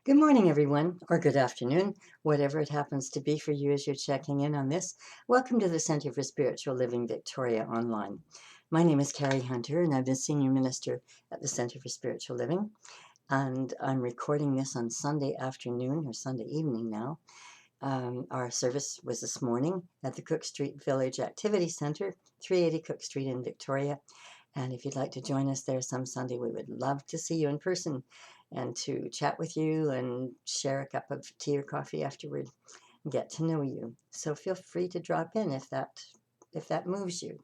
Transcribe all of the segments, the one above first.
Good morning, everyone, or good afternoon, whatever it happens to be for you as you're checking in on this. Welcome to the Center for Spiritual Living Victoria Online. My name is Carrie Hunter, and I'm the Senior Minister at the Center for Spiritual Living. And I'm recording this on Sunday afternoon or Sunday evening now. Our service was this morning at the Cook Street Village Activity Center, 380 Cook Street in Victoria. And if you'd like to join us there some Sunday, we would love to see you in person and to chat with you and share a cup of tea or coffee afterward and get to know you. So feel free to drop in if that moves you.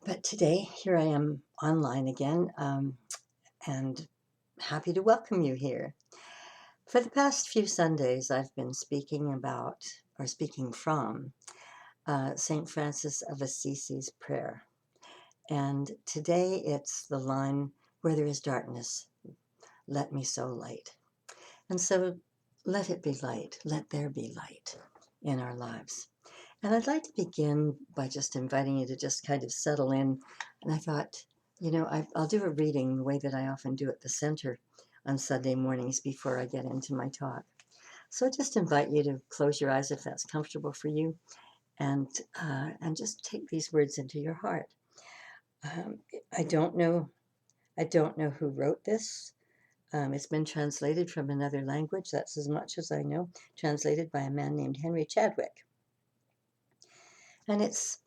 But today, here I am online again, and happy to welcome you here. For the past few Sundays, I've been speaking about or speaking from St. Francis of Assisi's prayer. And today it's the line, where there is darkness, let me sow light. And so let it be light, let there be light in our lives. And I'd like to begin by just inviting you to just kind of settle in. And I thought, I'll do a reading the way that I often do at the center on Sunday mornings before I get into my talk. So I just invite you to close your eyes if that's comfortable for you, and just take these words into your heart. Um, I don't know. I don't know who wrote this. It's been translated from another language. That's as much as I know. Translated by a man named Henry Chadwick, and it's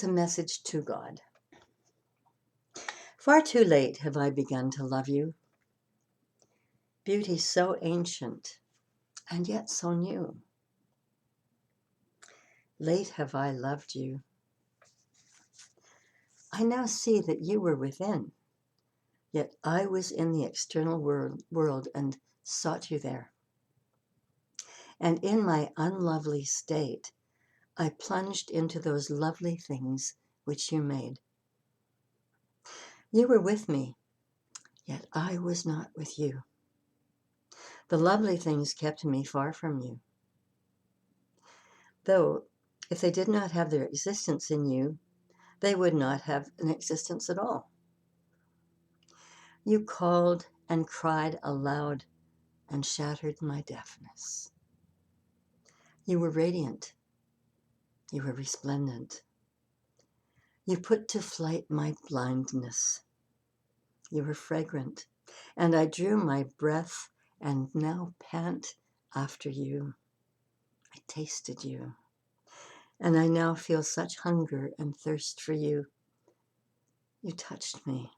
a message to God. Far too late have I begun to love you. Beauty so ancient, and yet so new. Late have I loved you. I now see that you were within, yet I was in the external world and sought you there. And in my unlovely state, I plunged into those lovely things which you made. You were with me, yet I was not with you. The lovely things kept me far from you. Though, if they did not have their existence in you, they would not have an existence at all. You called and cried aloud and shattered my deafness. You were radiant. You were resplendent. You put to flight my blindness. You were fragrant, and I drew my breath and now pant after you. I tasted you, and I now feel such hunger and thirst for you. You touched me,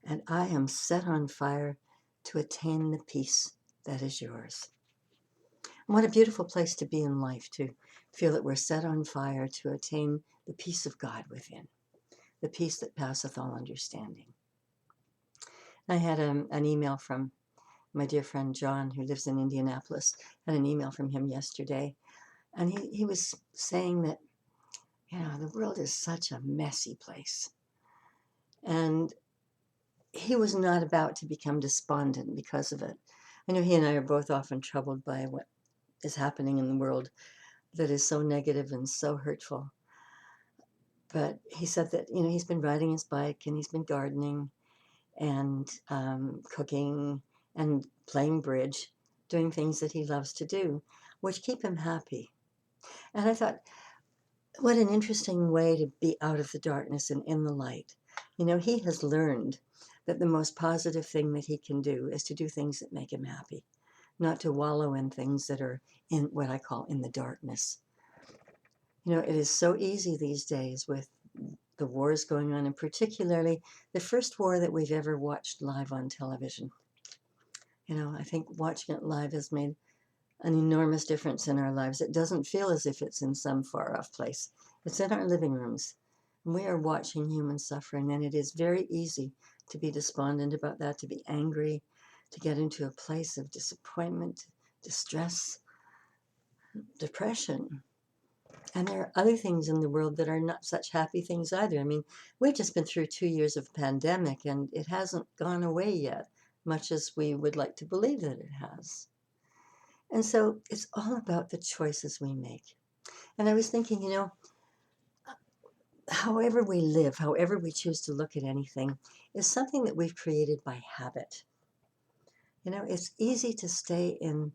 and I am set on fire to attain the peace that is yours. And what a beautiful place to be in life, to feel that we're set on fire to attain the peace of God within, the peace that passeth all understanding. I had an email from my dear friend John, who lives in Indianapolis. Had an email from him yesterday, and he was saying that, the world is such a messy place. And he was not about to become despondent because of it. I know he and I are both often troubled by what is happening in the world that is so negative and so hurtful. But he said that, he's been riding his bike and he's been gardening and cooking and playing bridge, doing things that he loves to do, which keep him happy. And I thought, what an interesting way to be out of the darkness and in the light. He has learned that the most positive thing that he can do is to do things that make him happy, not to wallow in things that are in what I call in the darkness. It is so easy these days with the wars going on, and particularly the first war that we've ever watched live on television. I think watching it live has made an enormous difference in our lives. It doesn't feel as if it's in some far off place. It's in our living rooms. And we are watching human suffering, and it is very easy to be despondent about that, to be angry, to get into a place of disappointment, distress, depression. And there are other things in the world that are not such happy things either. I mean, we've just been through 2 years of pandemic, and it hasn't gone away yet, much as we would like to believe that it has. And so it's all about the choices we make. And I was thinking, however we live, however we choose to look at anything, is something that we've created by habit. You know, it's easy to stay in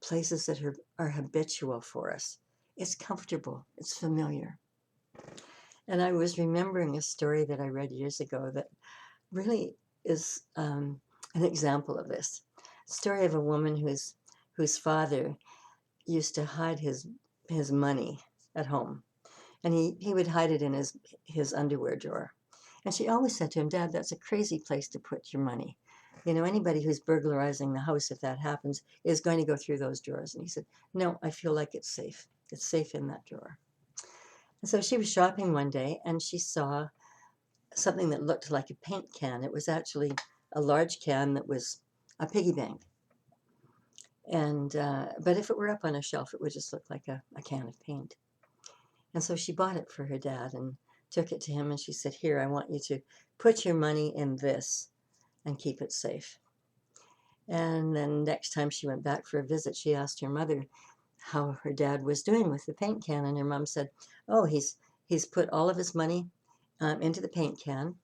places that are habitual for us. It's comfortable, it's familiar. And I was remembering a story that I read years ago that really is an example of this. Story of a woman whose father used to hide his money at home, and he would hide it in his underwear drawer. And she always said to him, "Dad, that's a crazy place to put your money. You know, anybody who's burglarizing the house, if that happens, is going to go through those drawers." And he said, "No, I feel like it's safe. It's safe in that drawer." And so she was shopping one day and she saw something that looked like a paint can. It was actually a large can that was a piggy bank. And but if it were up on a shelf, it would just look like a can of paint. And so she bought it for her dad and took it to him. And she said, "Here, I want you to put your money in this and keep it safe." And then next time she went back for a visit, she asked her mother how her dad was doing with the paint can. And her mom said, "Oh, he's put all of his money into the paint can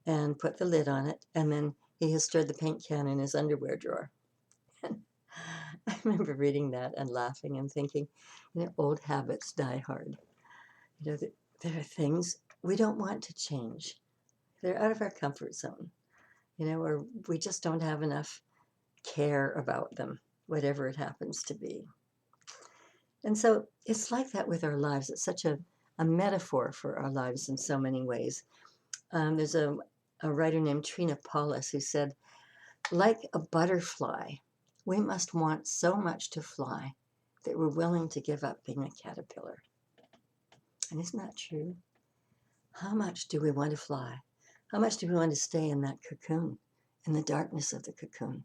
and put the lid on it. And then he has stored the paint can in his underwear drawer." And I remember reading that and laughing and thinking, you know, old habits die hard. You know, there are things we don't want to change. They're out of our comfort zone, you know, or we just don't have enough care about them, whatever it happens to be. And so it's like that with our lives. It's such a metaphor for our lives in so many ways. There's a writer named Trina Paulus who said, "Like a butterfly, we must want so much to fly that we're willing to give up being a caterpillar." And isn't that true? How much do we want to fly? How much do we want to stay in that cocoon, in the darkness of the cocoon?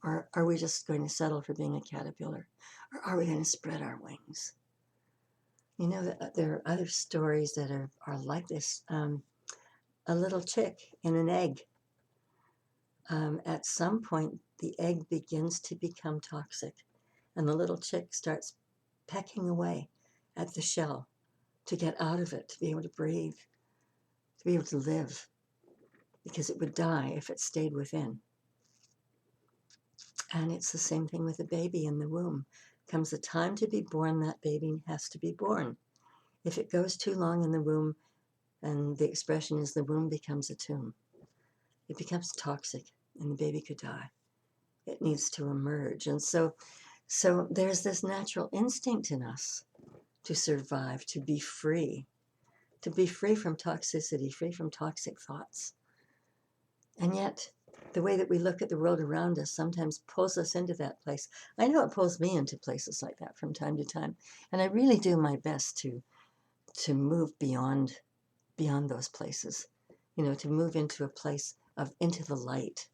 Or are we just going to settle for being a caterpillar? Or are we going to spread our wings? You know, there are other stories that are like this. A little chick in an egg. At some point, the egg begins to become toxic, and the little chick starts pecking away at the shell to get out of it, to be able to breathe, to be able to live, because it would die if it stayed within. And it's the same thing with a baby in the womb. Comes a time to be born, that baby has to be born. If it goes too long in the womb, and the expression is the womb becomes a tomb, it becomes toxic and the baby could die. It needs to emerge. And so there's this natural instinct in us to survive, to be free from toxicity, free from toxic thoughts. And yet, the way that we look at the world around us sometimes pulls us into that place. I know it pulls me into places like that from time to time. And I really do my best to move beyond those places, you know, to move into a place of into the light,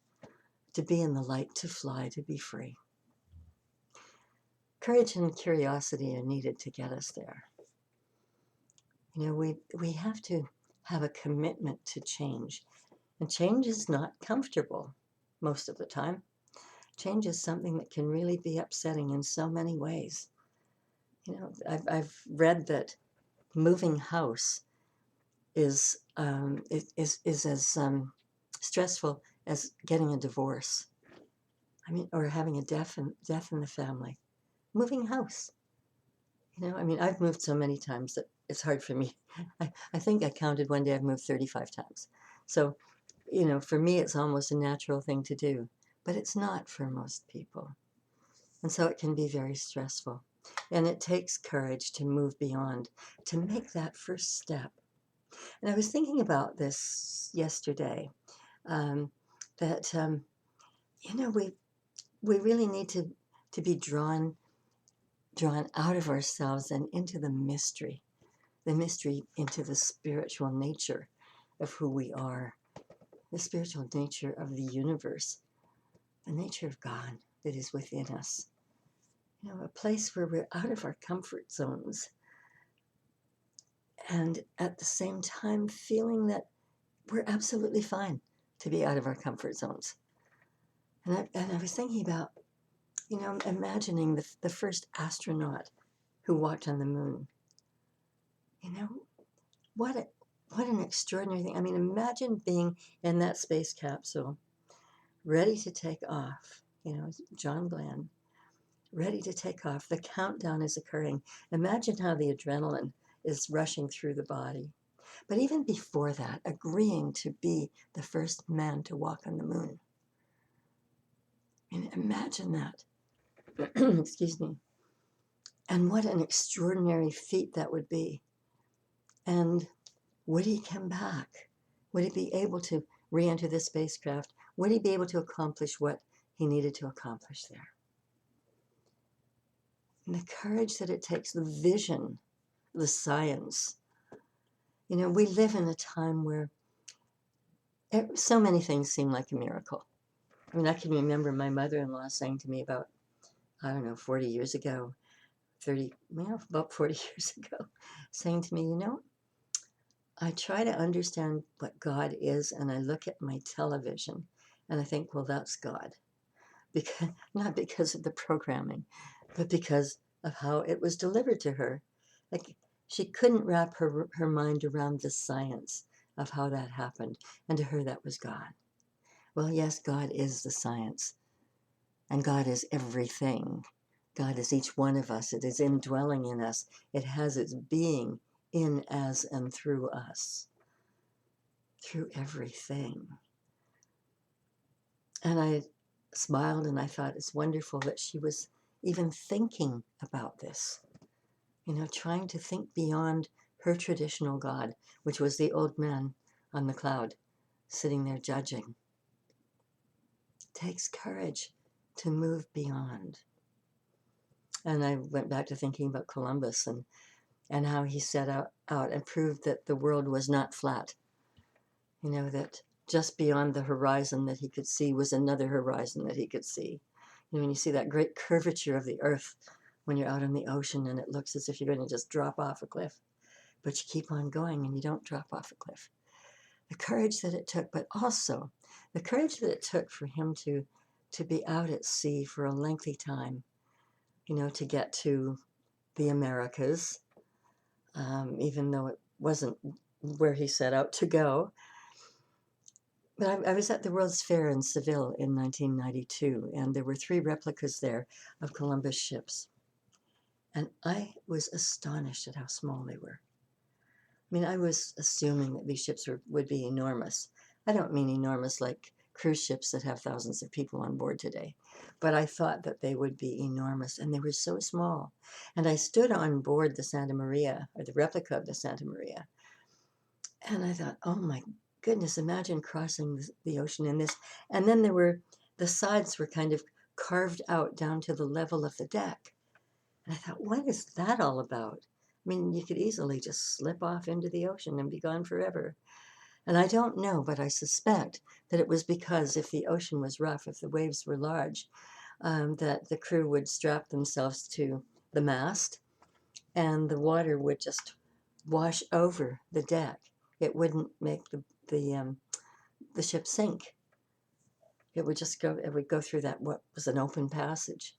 to be in the light, to fly, to be free. Courage and curiosity are needed to get us there. You know, we have to have a commitment to change. And change is not comfortable most of the time. Change is something that can really be upsetting in so many ways. You know, I've read that moving house is as stressful as getting a divorce. I mean, or having a death in the family. Moving house. You know, I mean, I've moved so many times that it's hard for me. I think I counted one day I've moved 35 times. So, you know, for me, it's almost a natural thing to do, but it's not for most people. And so it can be very stressful. And it takes courage to move beyond, to make that first step. And I was thinking about this yesterday, that, you know, we really need to be drawn out of ourselves and into the mystery into the spiritual nature of who we are, the spiritual nature of the universe, the nature of God that is within us. You know, a place where we're out of our comfort zones and at the same time feeling that we're absolutely fine to be out of our comfort zones. And I was thinking about, you know, imagining the first astronaut who walked on the moon. You know, what an extraordinary thing. I mean, imagine being in that space capsule, ready to take off. John Glenn, ready to take off. The countdown is occurring. Imagine how the adrenaline is rushing through the body. But even before that, agreeing to be the first man to walk on the moon. Imagine that. Excuse me. And what an extraordinary feat that would be. And would he come back? Would he be able to re-enter the spacecraft? Would he be able to accomplish what he needed to accomplish there? And the courage that it takes, the vision, the science. We live in a time where so many things seem like a miracle. I can remember my mother-in-law saying to me about, 40 years ago, about 40 years ago, saying to me, I try to understand what God is, and I look at my television, and I think, well, that's God. Not because of the programming, but because of how it was delivered to her. Like, she couldn't wrap her mind around the science of how that happened, and to her that was God. Well, yes, God is the science, and God is everything. God is each one of us. It is indwelling in us. It has its being in, as, and through us, through everything. And I smiled and I thought it's wonderful that she was even thinking about this, trying to think beyond her traditional God, which was the old man on the cloud sitting there judging. It takes courage to move beyond. And I went back to thinking about Columbus and how he set out and proved that the world was not flat. That just beyond the horizon that he could see was another horizon that he could see. When you see that great curvature of the earth when you're out in the ocean and it looks as if you're going to just drop off a cliff, but you keep on going and you don't drop off a cliff. The courage that it took, but also the courage that it took for him to be out at sea for a lengthy time, to get to the Americas, even though it wasn't where he set out to go. But I was at the World's Fair in Seville in 1992, and there were 3 replicas there of Columbus ships. And I was astonished at how small they were. I was assuming that these ships would be enormous. I don't mean enormous like cruise ships that have thousands of people on board today, but I thought that they would be enormous, and they were so small. And I stood on board the Santa Maria, or the replica of the Santa Maria, and I thought, oh my goodness, imagine crossing the ocean in this. And then the sides were kind of carved out down to the level of the deck. And I thought, what is that all about? You could easily just slip off into the ocean and be gone forever. And I don't know, but I suspect that it was because if the ocean was rough, if the waves were large, that the crew would strap themselves to the mast and the water would just wash over the deck. It wouldn't make the ship sink. It would go through that, what was an open passage.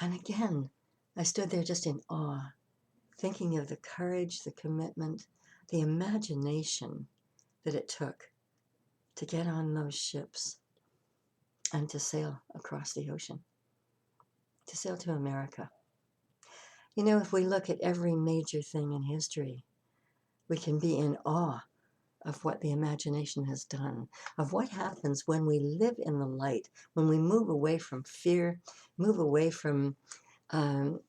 And again, I stood there just in awe, thinking of the courage, the commitment, the imagination that it took to get on those ships and to sail across the ocean, to sail to America. If we look at every major thing in history, we can be in awe of what the imagination has done, of what happens when we live in the light, when we move away from fear, move away from the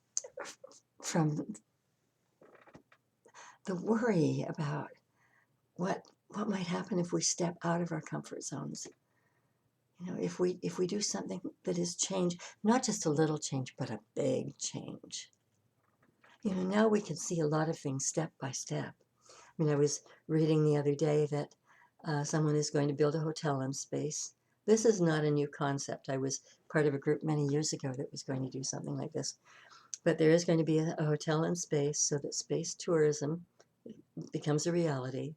worry about what might happen if we step out of our comfort zones. If we do something that is change, not just a little change, but a big change. Now we can see a lot of things step by step. I was reading the other day that someone is going to build a hotel in space. This is not a new concept. I was part of a group many years ago that was going to do something like this. But there is going to be a hotel in space so that space tourism becomes a reality.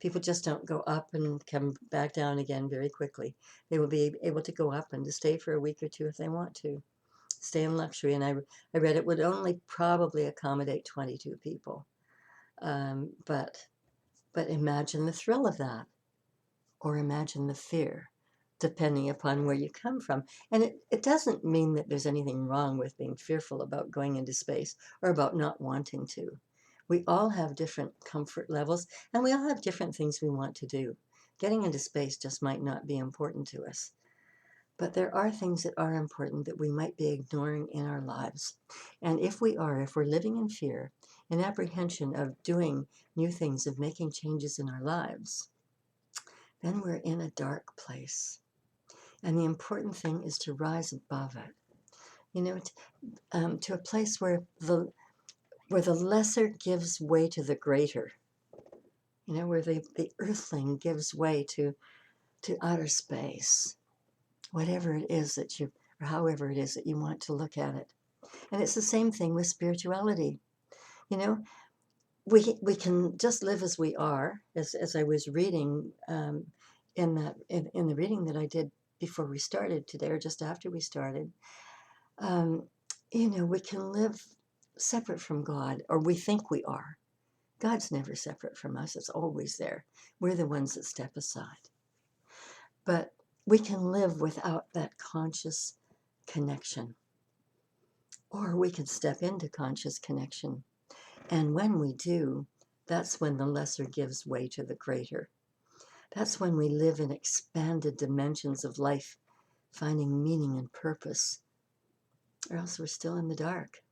People just don't go up and come back down again very quickly. They will be able to go up and to stay for a week or 2 if they want to. Stay in luxury. And I read it would only probably accommodate 22 people. But imagine the thrill of that, or imagine the fear depending upon where you come from. And it doesn't mean that there's anything wrong with being fearful about going into space or about not wanting to. We all have different comfort levels, and we all have different things we want to do. Getting into space just might not be important to us. But there are things that are important that we might be ignoring in our lives. And if we're living in fear, in apprehension of doing new things, of making changes in our lives, then we're in a dark place. And the important thing is to rise above it, to a place where the lesser gives way to the greater, where the earthling gives way to outer space, whatever it is or however it is that you want to look at it. And it's the same thing with spirituality. We can just live as we are, as I was reading in the reading that I did before we started today, or just after we started. We can live separate from God, or we think we are. God's never separate from us. It's always there. We're the ones that step aside. But we can live without that conscious connection. Or we can step into conscious connection. And when we do, that's when the lesser gives way to the greater. That's when we live in expanded dimensions of life, finding meaning and purpose. Or else we're still in the dark.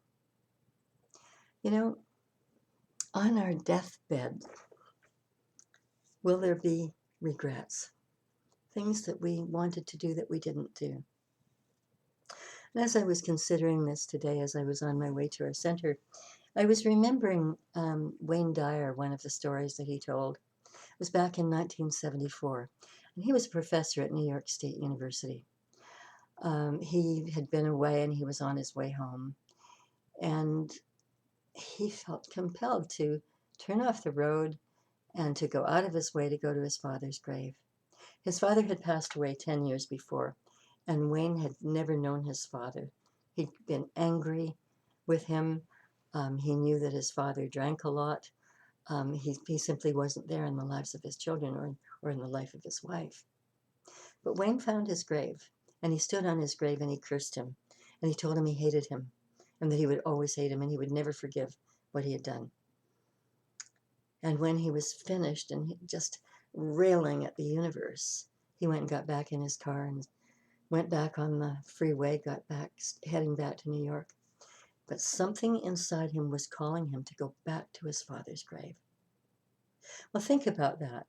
On our deathbed, will there be regrets? Things that we wanted to do that we didn't do. And as I was considering this today, as I was on my way to our center, I was remembering Wayne Dyer, one of the stories that he told. It was back in 1974, and he was a professor at New York State University. He had been away, and he was on his way home, and he felt compelled to turn off the road and to go out of his way to go to his father's grave. His father had passed away 10 years before, and Wayne had never known his father. He'd been angry with him. He knew that his father drank a lot. He simply wasn't there in the lives of his children or in the life of his wife. But Wayne found his grave, and he stood on his grave and he cursed him. And he told him he hated him, and that he would always hate him, and he would never forgive what he had done. And when he was finished and just railing at the universe, he went and got back in his car and went back on the freeway, heading back to New York. But something inside him was calling him to go back to his father's grave. Well, think about that.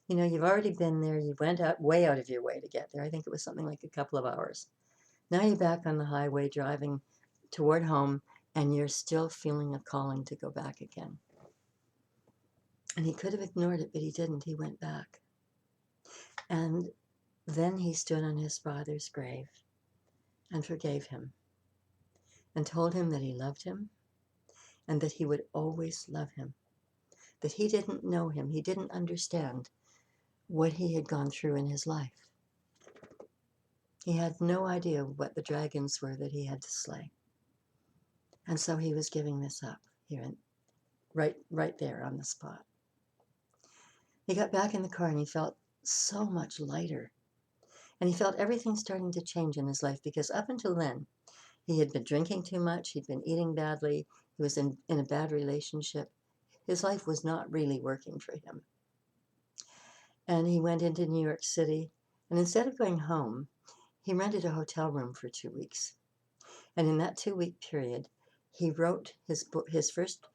You've already been there. You went way out of your way to get there. I think it was something like a couple of hours. Now you're back on the highway driving toward home, and you're still feeling a calling to go back again. And he could have ignored it, but he didn't. He went back. And then he stood on his father's grave and forgave him and told him that he loved him and that he would always love him, that he didn't know him. He didn't understand what he had gone through in his life. He had no idea what the dragons were that he had to slay. And so he was giving this up here, right there on the spot. He got back in the car and he felt so much lighter. And he felt everything starting to change in his life, because up until then, he had been drinking too much, he'd been eating badly, he was in a bad relationship. His life was not really working for him. And he went into New York City, and instead of going home, he rented a hotel room for 2 weeks. And in that 2-week period, he wrote his first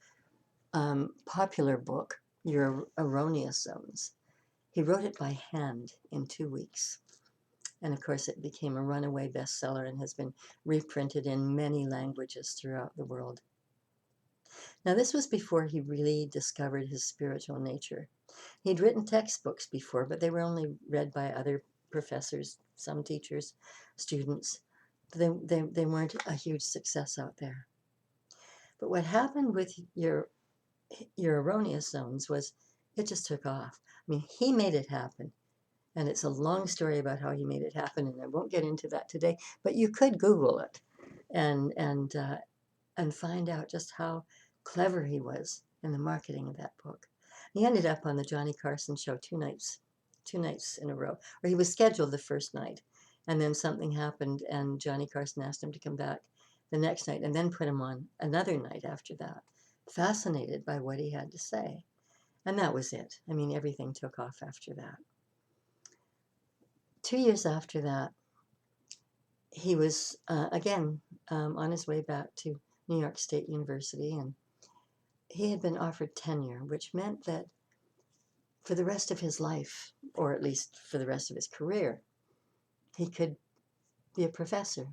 popular book, Your Erroneous Zones. He wrote it by hand in 2 weeks. And of course, it became a runaway bestseller and has been reprinted in many languages throughout the world. Now, this was before he really discovered his spiritual nature. He'd written textbooks before, but they were only read by other professors, some teachers, students. They weren't a huge success out there. But what happened with your Erroneous Zones was it just took off. I mean, he made it happen. And it's a long story about how he made it happen, and I won't get into that today. But you could Google it and find out just how clever he was in the marketing of that book. He ended up on the Johnny Carson show 2 nights 2 nights in a row. Or he was scheduled the first night, and then something happened, and Johnny Carson asked him to come back the next night, and then put him on another night after that. Fascinated by what he had to say. And that was it. I mean, everything took off after that. 2 years after that, he was again on his way back to New York State University, and he had been offered tenure, which meant that for the rest of his life, or at least for the rest of his career, he could be a professor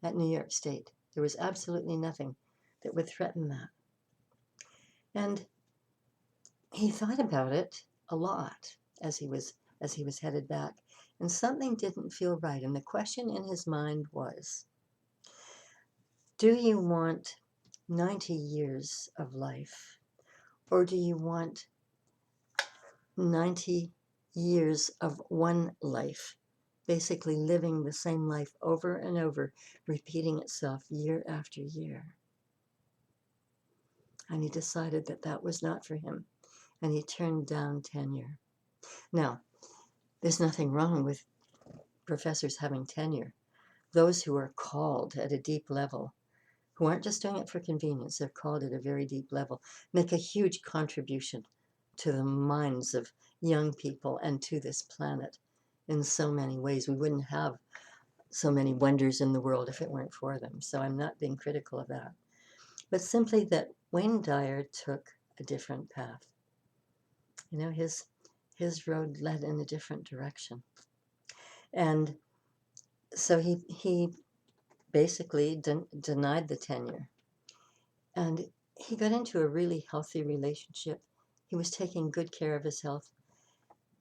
at New York State. There was absolutely nothing that would threaten that. And he thought about it a lot as he was headed back, and something didn't feel right. And the question in his mind was, do you want 90 years of life, or do you want 90 years of one life, basically living the same life over and over, repeating itself year after year? And he decided that that was not for him, and he turned down tenure. Now, there's nothing wrong with professors having tenure. Those who are called at a deep level, who aren't just doing it for convenience, they're called at a very deep level, make a huge contribution to the minds of young people and to this planet in so many ways. We wouldn't have so many wonders in the world if it weren't for them. So I'm not being critical of that. But simply that Wayne Dyer took a different path. You know, his road led in a different direction. And so he basically denied the tenure. And he got into a really healthy relationship. He was taking good care of his health.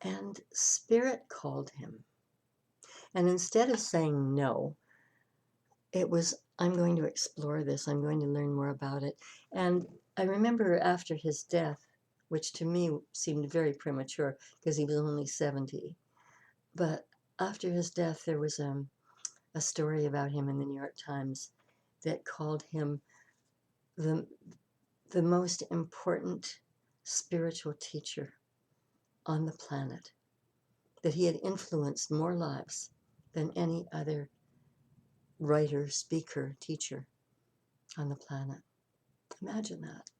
And Spirit called him. And instead of saying no, it was, I'm going to explore this. I'm going to learn more about it. And I remember after his death, which to me seemed very premature because he was only 70. But after his death, there was a story about him in the New York Times that called him the most important spiritual teacher on the planet, that he had influenced more lives than any other writer, speaker, teacher on the planet. Imagine that.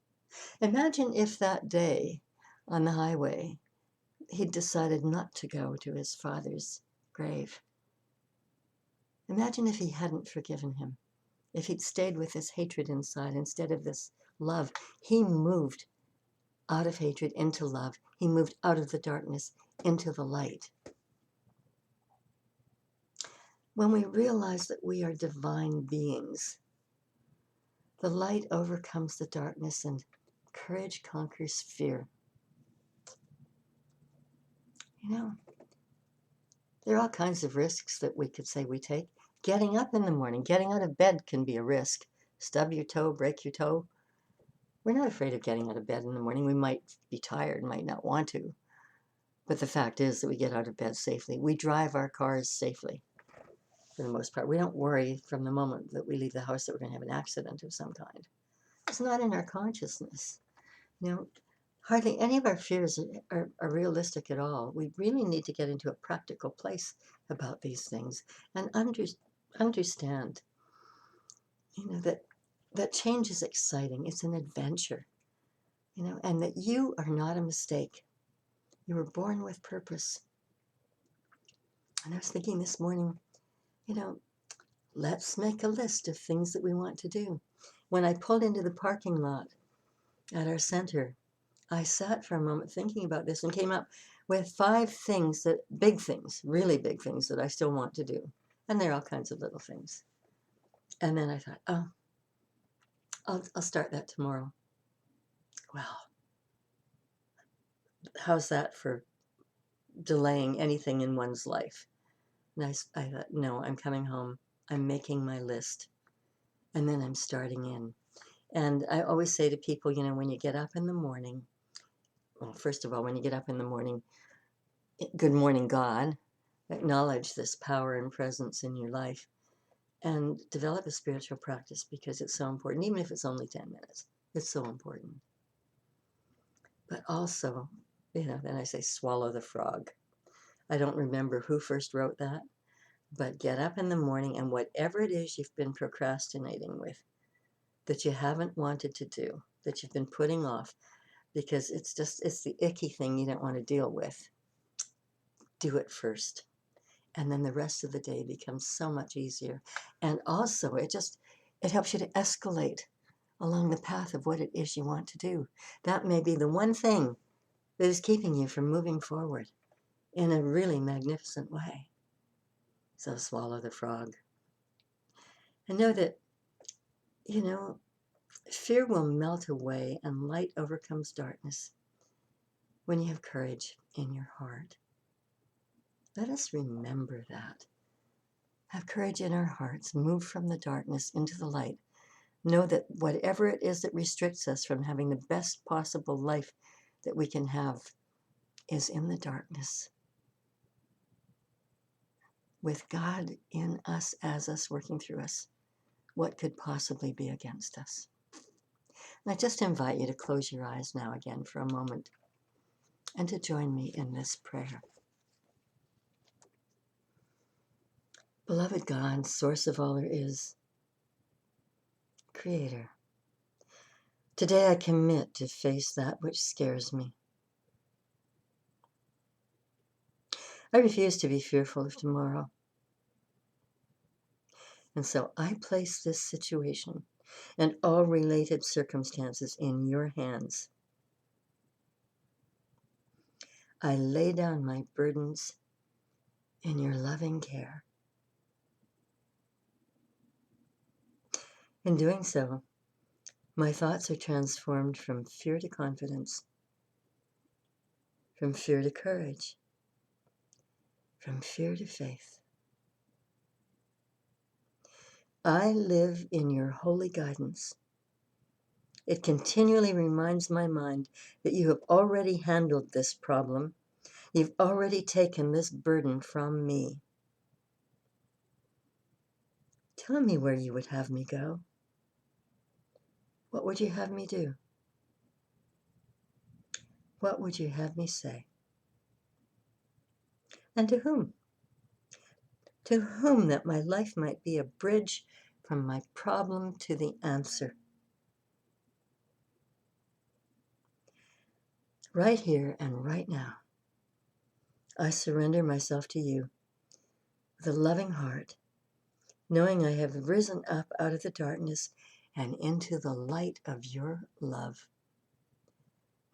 Imagine if that day on the highway he'd decided not to go to his father's grave. Imagine if he hadn't forgiven him, if he'd stayed with this hatred inside instead of this love. He moved out of hatred into love. He moved out of the darkness into the light. When we realize that we are divine beings, the light overcomes the darkness and courage conquers fear. You know, there are all kinds of risks that we could say we take. Getting up in the morning, getting out of bed can be a risk. Stub your toe, break your toe. We're not afraid of getting out of bed in the morning. We might be tired, might not want to. But the fact is that we get out of bed safely. We drive our cars safely, for the most part. We don't worry from the moment that we leave the house that we're going to have an accident of some kind. It's not in our consciousness. You know, hardly any of our fears are realistic at all. We really need to get into a practical place about these things and understand, you know, that change is exciting. It's an adventure, you know, and that you are not a mistake. You were born with purpose. And I was thinking this morning, you know, let's make a list of things that we want to do. When I pulled into the parking lot at our center, I sat for a moment thinking about this and came up with 5 things, big things, really big things that I still want to do. And there are all kinds of little things. And then I thought, oh, I'll start that tomorrow. Well, how's that for delaying anything in one's life? And I thought, no, I'm coming home. I'm making my list. And then I'm starting in. And I always say to people, you know, when you get up in the morning, well, first of all, when you get up in the morning, good morning, God. Acknowledge this power and presence in your life and develop a spiritual practice because it's so important, even if it's only 10 minutes. It's so important. But also, you know, then I say swallow the frog. I don't remember who first wrote that, but get up in the morning and whatever it is you've been procrastinating with, that you haven't wanted to do, that you've been putting off, because it's the icky thing you don't want to deal with. Do it first. And then the rest of the day becomes so much easier. And also it helps you to escalate along the path of what it is you want to do. That may be the one thing that is keeping you from moving forward in a really magnificent way. So swallow the frog. And know that, fear will melt away and light overcomes darkness when you have courage in your heart. Let us remember that. Have courage in our hearts. Move from the darkness into the light. Know that whatever it is that restricts us from having the best possible life that we can have is in the darkness. With God in us, as us, working through us, what could possibly be against us? And I just invite you to close your eyes now again for a moment and to join me in this prayer. Beloved God, source of all there is, Creator, today I commit to face that which scares me. I refuse to be fearful of tomorrow. And so I place this situation and all related circumstances in your hands. I lay down my burdens in your loving care. In doing so, my thoughts are transformed from fear to confidence, from fear to courage, from fear to faith. I live in your holy guidance. It continually reminds my mind that you have already handled this problem. You've already taken this burden from me. Tell me where you would have me go. What would you have me do? What would you have me say? And to whom? To whom, that my life might be a bridge from my problem to the answer. Right here and right now, I surrender myself to you with a loving heart, knowing I have risen up out of the darkness and into the light of your love.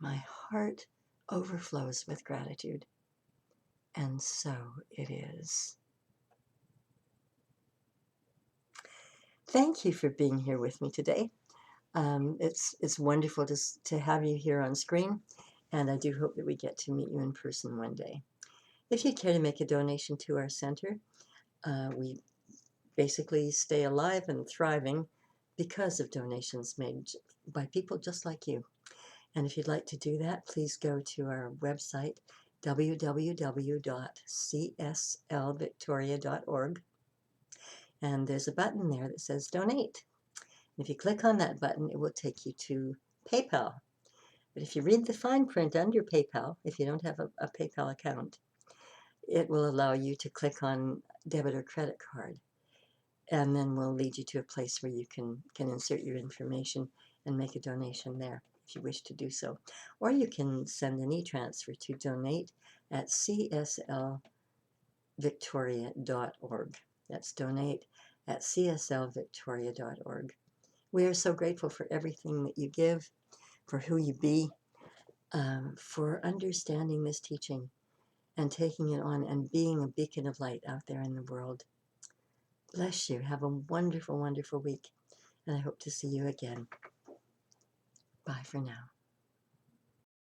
My heart overflows with gratitude, and so it is. Thank you for being here with me today. It's wonderful to have you here on screen, and I do hope that we get to meet you in person one day. If you'd care to make a donation to our center, we basically stay alive and thriving because of donations made by people just like you. And if you'd like to do that, please go to our website, www.cslvictoria.org, and there's a button there that says donate. If you click on that button, it will take you to PayPal. But if you read the fine print under PayPal, if you don't have a PayPal account, it will allow you to click on debit or credit card. And then we'll lead you to a place where you can insert your information and make a donation there if you wish to do so. Or you can send an e-transfer to donate@cslvictoria.org. That's donate@cslvictoria.org. We are so grateful for everything that you give, for who you be, for understanding this teaching and taking it on and being a beacon of light out there in the world. Bless you. Have a wonderful, wonderful week. And I hope to see you again. Bye for now.